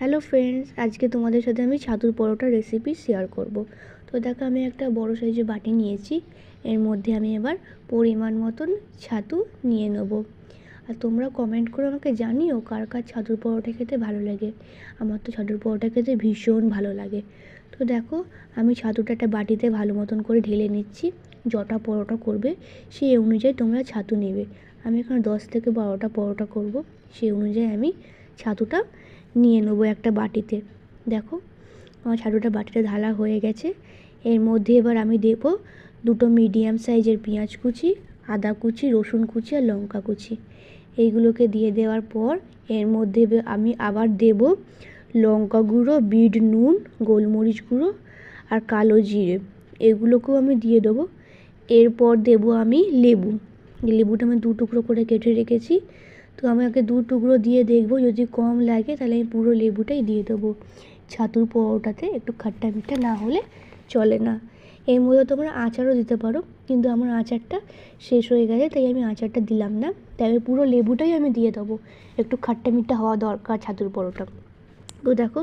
Hello friends, আজকে তোমাদের সাথে আমি ছাতুর পরোটা রেসিপি শেয়ার করব। তো দেখো, আমি একটা বড় সাইজের বাটি নিয়েছি। এর মধ্যে আমি এবার পরিমাণ মতন ছাতু নিয়ে নেব। আর তোমরা কমেন্ট করে আমাকে জানিও কার কার ছাতুর পরোটা খেতে ভালো লাগে। আমার তো ছাতুর পরোটা খেতে ভীষণ ভালো লাগে। তো দেখো, আমি ছাতুটা একটা বাটিতে ভালো মতন করে ঢেলে নিচ্ছি। যটা পরোটা করবে সেই অনুযায়ী তোমরা ছাতু নেবে। আমি এখানে 10 থেকে 12টা পরোটা করব, সেই অনুযায়ী আমি ছাতুটা নিয়ে নেবো একটা বাটিতে। দেখো, আমার ছাতুটা বাটিতে ঢালা হয়ে গেছে। এর মধ্যে এবার আমি দেব দুটো মিডিয়াম সাইজের পেঁয়াজ কুচি, আদা কুচি, রসুন কুচি আর লঙ্কা কুচি। এইগুলোকে দিয়ে দেওয়ার পর এর মধ্যে আমি আবার দেব লঙ্কা গুঁড়ো, বিট নুন, গোলমরিচ গুঁড়ো আর কালো জিরে। এগুলোকেও আমি দিয়ে দেবো। এরপর দেব আমি লেবুটা আমি 2 টুকরো করে কেটে রেখেছি। তো আমি আগে 2 টুকরো দিয়ে দেখবো, যদি কম লাগে তাহলে আমি পুরো লেবুটাই দিয়ে দেবো। ছাতুর পরোটাতে একটু খাট্টা মিঠা না হলে চলে না। এর মধ্যে তোমরা আচারও দিতে পারো, কিন্তু আমার আচারটা শেষ হয়ে গেছে তাই আমি আচারটা দিলাম না। তাই আমি পুরো লেবুটাই আমি দিয়ে দেবো। একটু খাট্টা মিঠা হওয়া দরকার ছাতুর পরোটা। তো দেখো,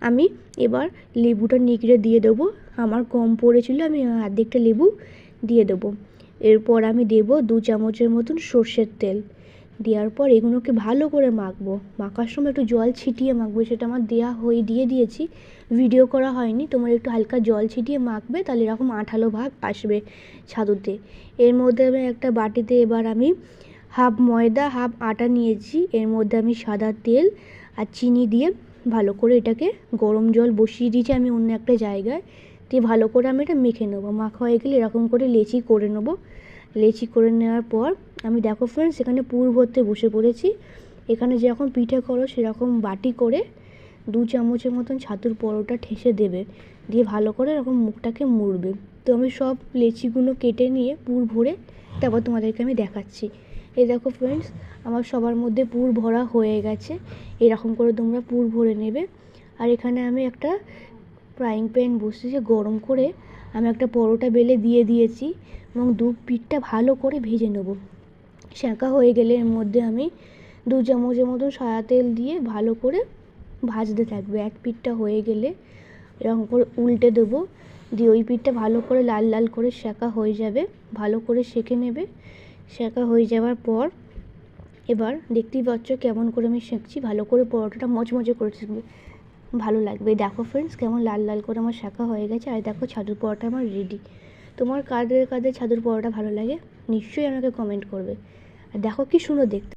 আমি এবার লেবুটা নিগড়ে দিয়ে দেবো। আমার কম পড়েছিল, আমি অর্ধেকটা লেবু দিয়ে দেবো। এরপর আমি দেবো 2 চামচের মতন সর্ষের তেল। দেওয়ার পর এগুলোকে ভালো করে মাখবো। মাখার সময় একটু জল ছিটিয়ে মাখবো, সেটা আমার দিয়ে দিয়েছি, ভিডিও করা হয়নি। তোমার একটু হালকা জল ছিটিয়ে মাখবে, তাহলে এরকম আঠালো ভাব আসবে ছাতুতে। এর মধ্যে আমি একটা বাটিতে এবার আমি হাফ ময়দা হাফ আটা নিয়েছি। এর মধ্যে আমি সাদা তেল আর চিনি দিয়ে ভালো করে এটাকে, গরম জল বসিয়ে দিয়েছি আমি অন্য একটা জায়গায়, দিয়ে ভালো করে আমি এটা মেখে নেবো। মাখা হয়ে গেলে এরকম করে লেচি করে নেবো। লেচি করে নেওয়ার পর আমি, দেখো ফ্রেন্ডস, এখানে পুর ভরতে বসে পড়েছি। এখানে যেরকম পিঠে করো সেরকম বাটি করে 2 চামচের মতন ছাতুর পরোটা ঠেসে দেবে, দিয়ে ভালো করে এরকম মুখটাকে মুড়বে। তো আমি সব লেচিগুলো কেটে নিয়ে পুর ভরে তারপর তোমাদেরকে আমি দেখাচ্ছি। এই দেখো ফ্রেন্ডস, আমার সবার মধ্যে পুর ভরা হয়ে গেছে। এরকম করে তোমরা পুর ভরে নেবে। আর এখানে আমি একটা ফ্রাইং প্যান বসিয়ে গরম করে আমি একটা পরোটা বেলে দিয়ে দিয়েছি এবং 2 পিঠটা ভালো করে ভেজে নেব। সেঁকা হয়ে গেলে এর মধ্যে আমি 2 চামচের মতো সাদা তেল দিয়ে ভালো করে ভাজতে থাকবে। এক পিঠটা হয়ে গেলে এরকম করে উল্টে দেবো, দিয়ে ওই পিঠটা ভালো করে লাল লাল করে সেঁকা হয়ে যাবে। ভালো করে সেঁকে নেবে। সেঁকা হয়ে যাওয়ার পর এবার দেখতেই পাচ্ছ কেমন করে আমি সেঁকছি। ভালো করে পরোটাটা মচমচে করে সেঁকবে, ভালো লাগবে। দেখো ফ্রেন্ডস, কেমন লাল লাল করে আমার সেঁকা হয়ে গেছে। আর দেখো, ছাতুর পরোটা আমার রেডি। তোমার কাদের কাদের ছাতুর পরোটা ভালো লাগে নিশ্চয়ই আমাকে কমেন্ট করবে। আর দেখো কি সুন্দর দেখতে।